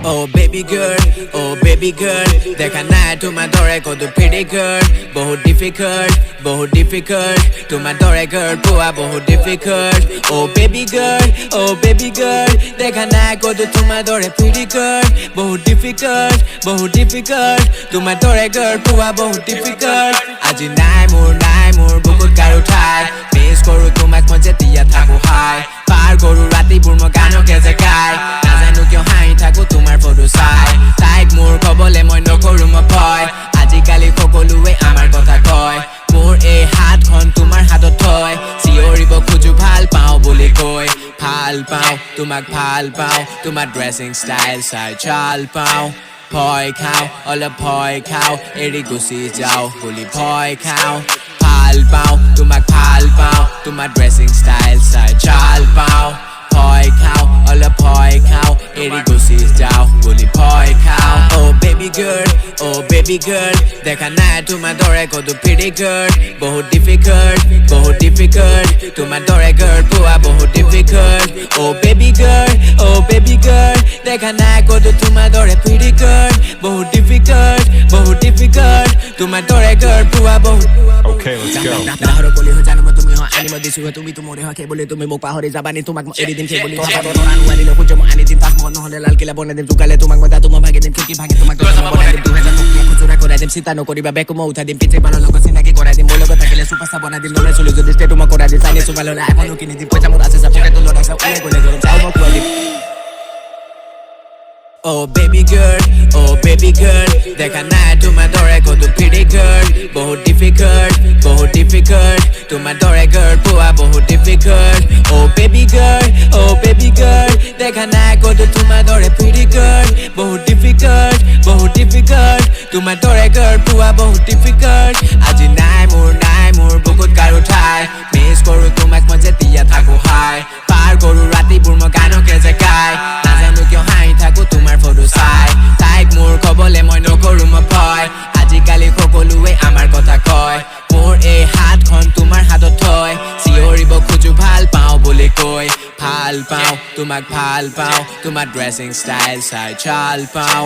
Oh baby girl দেখা নাই তোমাৰ দৰে কতো pretty girl বহুত difficult তোমাৰ দৰে girl পোৱা বহুত difficult Oh baby girl দেখা নাই কতো তোমাৰ দৰে pretty girl বহুত difficult তোমাৰ দৰে girl পোৱা বহুত difficult আজি নাই মোৰ বুকুত গাৰু ঠাই মিছ কৰো তোমাক মই যেতিয়া থাকো হাই পাৰ কৰো ৰাতিবোৰ মই গানকে জেগাই নাজানো কিয় হাঁহি থাকো তোমাৰ ফটো চাই তাইক মোৰ কবলে মই নকৰো মই ভয় আজিকালি সকলোৱে আমাৰ কথা কয় মোৰ এই হাতখন তোমাৰ হাতত থয় চিঞৰিব খোজো ভাল পাওঁ বুলি কৈ ভাল পাওঁ তোমাক ভাল পাওঁ তোমাৰ ড্ৰেছিং ষ্টাইল চাই চাল পাওঁ ভয় খাওঁ অলপ ভয় খাওঁ এৰি গুচি যাওঁ বুলি ভয় খাওঁ ভাল পাওঁ তোমাক ভাল পাওঁ তোমাৰ ড্ৰেছিং ষ্টাইল চাই চাল পাওঁ ভয় খাওঁ অলপ ভয় খাওঁ এৰি গুচি যাওঁ বুলি ভয় খাওঁ Oh baby girl দেখা নাই তোমাৰ দৰে কতো pretty girl বহুত difficult তোমাৰ দৰে girl পোৱা বহুত difficult Oh baby girl দেখা নাই কতো তোমাৰ দৰে pretty girl বহুত difficult তোমাৰ দৰে girl পোৱা বহুত Okay, let's go. নাহৰ কলি হৈ জানো তুমি হয় আনিব দিছো তুমি মোৰে হয় বুলি তুমি মোক পাহৰি যাবানি তোমাক এৰি দিম বুলি নোৱাৰিলে খুঁজো মই আনি দিম তাক মন নহ'লে লাল কিলা বনাই দিম জোকালে তোমাক মই তোমাক ভাগি দিম কি ভাগি তোমাক বনাই দিম 2000 খুচুৰা কৰাই দিম চিন্তা নকৰিবা বেকো মই উঠাই দিম পিছে বাৰৰ লগত চিনাকি কৰাই দিম মোৰ লগত থাকিলে চুপাৰষ্টাৰ বনাই দিম ল'ৰা ছোৱালী যদি ষ্টেটো মই কৰাই দিম চাইনি চুপাৰ ল'লে আইফোনো কিনি দিম পইচা মোৰ আছে পকেটত ল'ৰা আছে ওলাই গ'লে যাওঁ মই খুৱাই দিম Oh baby girl দেখা নাই তোমাৰ দৰে কতো pretty girl বহুত difficult তোমাৰ দৰে girl পোৱা বহুত difficult Oh baby girl দেখা নাই কতো তোমাৰ দৰে pretty girl বহুত difficult তোমাৰ দৰে girl পোৱা বহুত difficult আজি নাই মোৰ বুকুত গাৰু ঠাই মিছ কৰো তোমাক মই যেতিয়া থাকো হাই পাৰ কৰো ৰাতিবোৰ মই গানকে জেগাই নাজানো কিয় হাঁহি থাকো তোমাৰ ফটো চাই তাইক মোৰ কবলে মই নকৰো মই ভয় আজিকালি সকলোৱে আমাৰ কথা কয় মোৰ এই হাতখন তোমাৰ হাতত থয় চিঞৰিব খোজো ভাল পাওঁ বুলি কৈ ভাল পাওঁ তোমাক ভাল পাওঁ তোমাৰ ড্ৰেছিং ষ্টাইল চাই চাল পাওঁ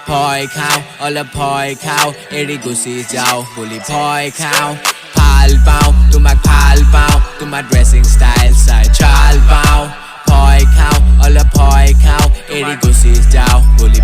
ভয় খাওঁ অলপ ভয় খাওঁ এৰি গুচি যাওঁ বুলি ভয় খাওঁ ভাল পাওঁ তোমাক ভাল পাওঁ তোমাৰ ড্ৰেছিং ষ্টাইল চাই চাল পাওঁ ভয় খাওঁ অলপ ভয় খাওঁ এৰি গুচি যাওঁ বুলি